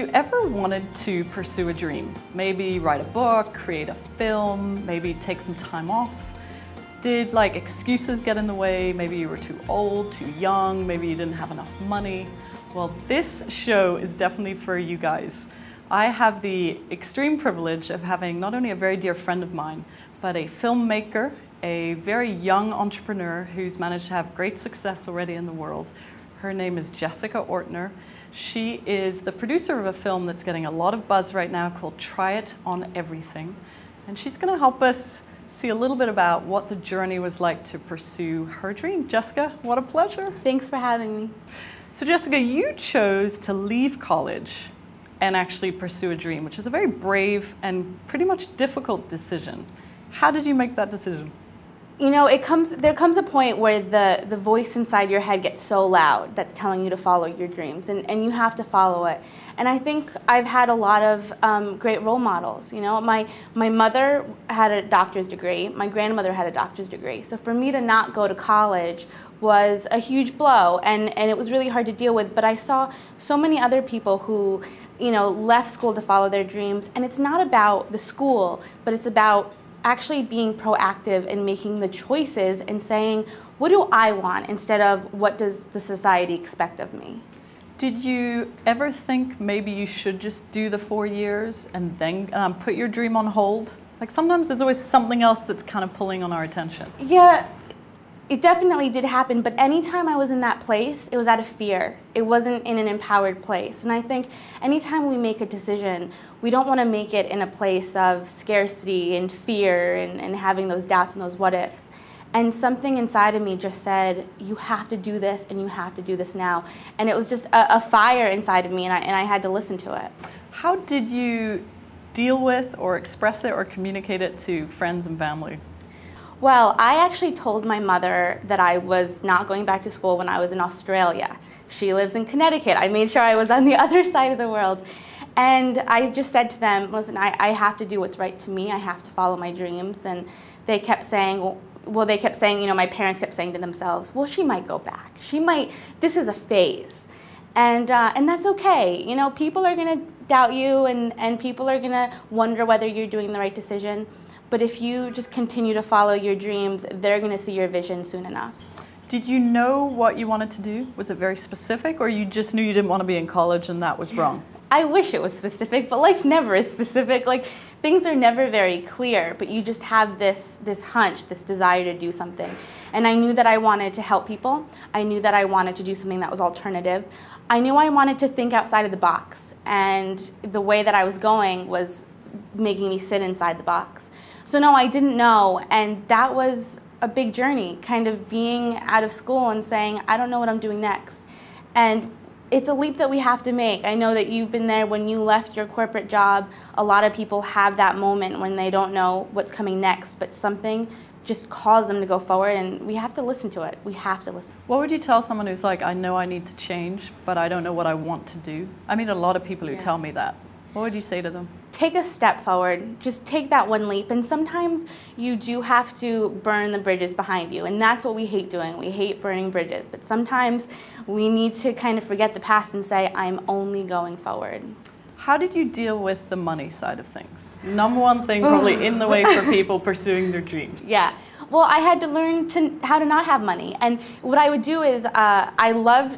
you ever wanted to pursue a dream? Maybe write a book, create a film, maybe take some time off? Did like excuses get in the way? Maybe you were too old, too young, maybe you didn't have enough money. Well, this show is definitely for you guys. I have the extreme privilege of having not only a very dear friend of mine, but a filmmaker, a very young entrepreneur who's managed to have great success already in the world. Her name is Jessica Ortner. She is the producer of a film that's getting a lot of buzz right now called Try It on Everything. And she's going to help us see a little bit about what the journey was like to pursue her dream. Jessica, what a pleasure. Thanks for having me. So Jessica, you chose to leave college and actually pursue a dream, which is a very brave and pretty much difficult decision. How did you make that decision? You know, there comes a point where the voice inside your head gets so loud that's telling you to follow your dreams, and you have to follow it. And I think I've had a lot of great role models. You know, my mother had a doctor's degree, my grandmother had a doctor's degree. So for me to not go to college was a huge blow, and it was really hard to deal with. But I saw so many other people who, you know, left school to follow their dreams, and it's not about the school, but it's about actually being proactive and making the choices and saying, what do I want, instead of what does the society expect of me? Did you ever think maybe you should just do the 4 years and then put your dream on hold? Like sometimes there's always something else that's kind of pulling on our attention. Yeah, it definitely did happen, but anytime I was in that place, it was out of fear. It wasn't in an empowered place. And I think anytime we make a decision, we don't want to make it in a place of scarcity and fear and having those doubts and those what ifs. And something inside of me just said, you have to do this and you have to do this now. And it was just a fire inside of me, and I had to listen to it. How did you deal with or express it or communicate it to friends and family? Well, I actually told my mother that I was not going back to school when I was in Australia. She lives in Connecticut. I made sure I was on the other side of the world. And I just said to them, listen, I have to do what's right to me. I have to follow my dreams. And they kept saying, you know, my parents kept saying to themselves, well, she might go back. She might, this is a phase. And that's okay. You know, people are going to doubt you, and people are going to wonder whether you're doing the right decision. But if you just continue to follow your dreams, they're going to see your vision soon enough. Did you know what you wanted to do? Was it very specific, or you just knew you didn't want to be in college and that was wrong? I wish it was specific, but life never is specific. Like, things are never very clear, but you just have this hunch, this desire to do something. And I knew that I wanted to help people. I knew that I wanted to do something that was alternative. I knew I wanted to think outside of the box, and the way that I was going was making me sit inside the box. So no, I didn't know, and that was a big journey, kind of being out of school and saying, I don't know what I'm doing next. And it's a leap that we have to make. I know that you've been there when you left your corporate job. A lot of people have that moment when they don't know what's coming next, but something just calls them to go forward, and we have to listen to it. We have to listen. What would you tell someone who's like, I know I need to change, but I don't know what I want to do? I meet a lot of people who tell me that. What would you say to them? Take a step forward. Just take that one leap. And sometimes you do have to burn the bridges behind you. And that's what we hate doing. We hate burning bridges. But sometimes we need to kind of forget the past and say, I'm only going forward. How did you deal with the money side of things? Number one thing probably in the way for people pursuing their dreams. Yeah. Well, I had to learn how to not have money. And what I would do is I love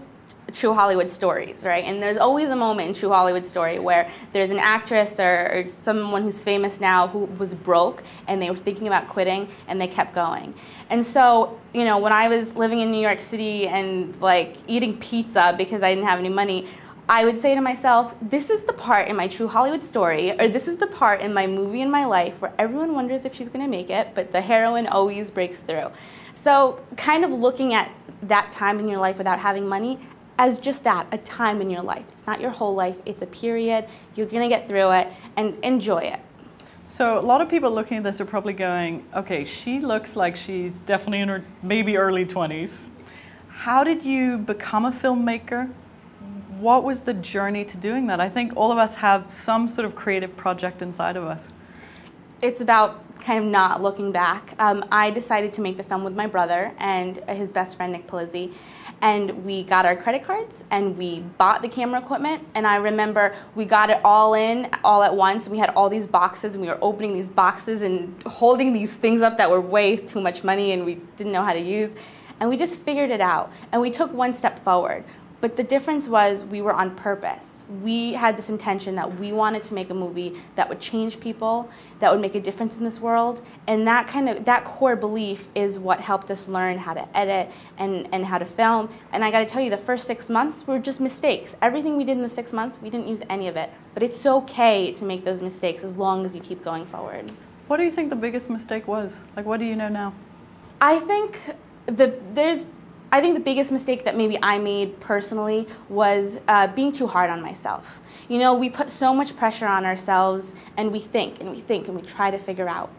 true Hollywood stories, right? And there's always a moment in true Hollywood story where there's an actress or someone who's famous now who was broke and they were thinking about quitting and they kept going. And so, you know, when I was living in New York City and like eating pizza because I didn't have any money, I would say to myself, this is the part in my true Hollywood story, or this is the part in my movie in my life where everyone wonders if she's gonna make it, but the heroine always breaks through. So kind of looking at that time in your life without having money as just that, a time in your life. It's not your whole life, it's a period. You're gonna get through it and enjoy it. So a lot of people looking at this are probably going, okay, she looks like she's definitely in her maybe early 20s. How did you become a filmmaker? What was the journey to doing that? I think all of us have some sort of creative project inside of us. It's about kind of not looking back. I decided to make the film with my brother and his best friend, Nick Palizzi. And we got our credit cards and we bought the camera equipment. And I remember we got it all in all at once. We had all these boxes and we were opening these boxes and holding these things up that were way too much money and we didn't know how to use. And we just figured it out. And we took one step forward. But the difference was we were on purpose. We had this intention that we wanted to make a movie that would change people, that would make a difference in this world. And that core belief is what helped us learn how to edit and how to film. And I gotta tell you, the first 6 months were just mistakes. Everything we did in the 6 months, we didn't use any of it. But it's okay to make those mistakes as long as you keep going forward. What do you think the biggest mistake was? Like, what do you know now? I think the biggest mistake that maybe I made personally was being too hard on myself. You know, we put so much pressure on ourselves and we think and we think and we try to figure out.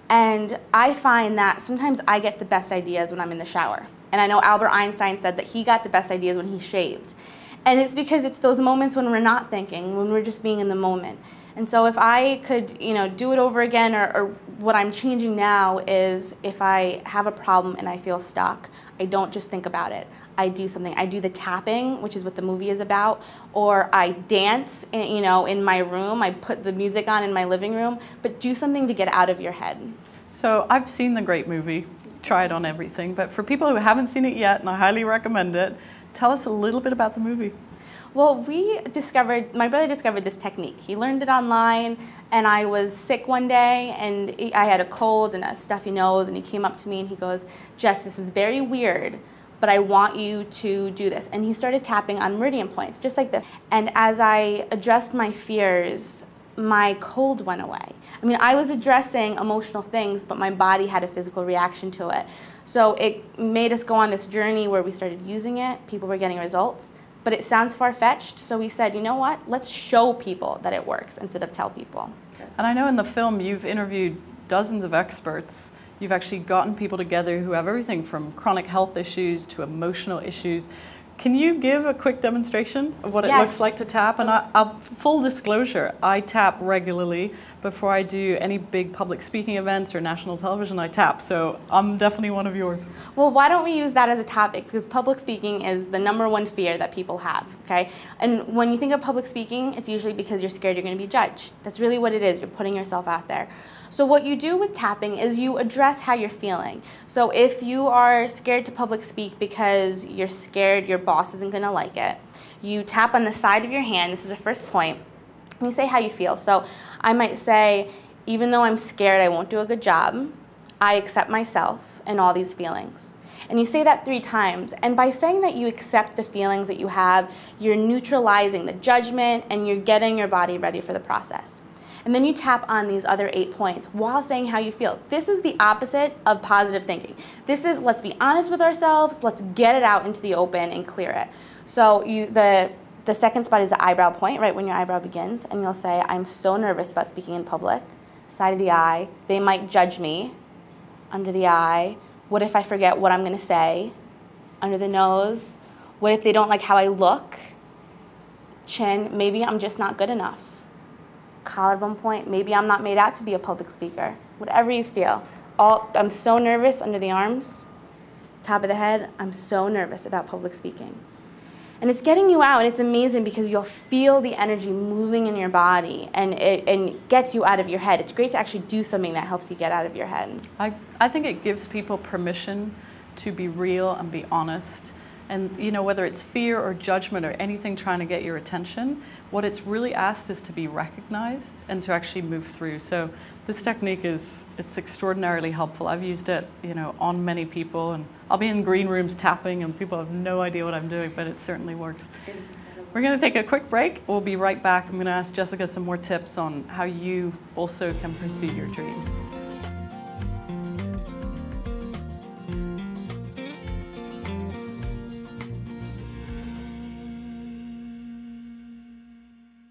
And I find that sometimes I get the best ideas when I'm in the shower. And I know Albert Einstein said that he got the best ideas when he shaved. And it's because it's those moments when we're not thinking, when we're just being in the moment. And so if I could, you know, do it over again, or what I'm changing now is if I have a problem and I feel stuck, I don't just think about it. I do something. I do the tapping, which is what the movie is about, or I dance, you know, in my room. I put the music on in my living room, but do something to get out of your head. So I've seen the great movie, tried on everything, but for people who haven't seen it yet, and I highly recommend it, tell us a little bit about the movie. Well, my brother discovered this technique. He learned it online, and I was sick one day, and I had a cold and a stuffy nose, and he came up to me and he goes, "Jess, this is very weird, but I want you to do this." And he started tapping on meridian points, just like this. And as I addressed my fears, my cold went away. I mean, I was addressing emotional things, but my body had a physical reaction to it. So it made us go on this journey where we started using it. People were getting results. But it sounds far-fetched, so we said, you know what? Let's show people that it works instead of tell people. And I know in the film you've interviewed dozens of experts. You've actually gotten people together who have everything from chronic health issues to emotional issues. Can you give a quick demonstration of what it looks like to tap? And full disclosure, I tap regularly. Before I do any big public speaking events or national television, I tap. So I'm definitely one of yours. Well, why don't we use that as a topic? Because public speaking is the #1 fear that people have, okay? And when you think of public speaking, it's usually because you're scared you're going to be judged. That's really what it is. You're putting yourself out there. So what you do with tapping is you address how you're feeling. So if you are scared to public speak because you're scared your boss isn't going to like it, you tap on the side of your hand. This is the first point. And you say how you feel. So I might say, even though I'm scared I won't do a good job, I accept myself and all these feelings. And you say that 3 times. And by saying that you accept the feelings that you have, you're neutralizing the judgment and you're getting your body ready for the process. And then you tap on these other 8 points while saying how you feel. This is the opposite of positive thinking. This is, let's be honest with ourselves, let's get it out into the open and clear it. So the second spot is the eyebrow point, right when your eyebrow begins, and you'll say, I'm so nervous about speaking in public. Side of the eye, they might judge me. Under the eye, what if I forget what I'm gonna say? Under the nose, what if they don't like how I look? Chin, maybe I'm just not good enough. Collarbone point, maybe I'm not made out to be a public speaker. Whatever you feel. I'm so nervous under the arms. Top of the head, I'm so nervous about public speaking. And it's getting you out, and it's amazing because you'll feel the energy moving in your body, and it gets you out of your head. It's great to actually do something that helps you get out of your head. I think it gives people permission to be real and be honest. And you know, whether it's fear or judgment or anything trying to get your attention, what it's really asked is to be recognized and to actually move through. So this technique it's extraordinarily helpful. I've used it, you know, on many people, and I'll be in green rooms tapping and people have no idea what I'm doing, but it certainly works. We're going to take a quick break. We'll be right back. I'm going to ask Jessica some more tips on how you also can pursue your dream.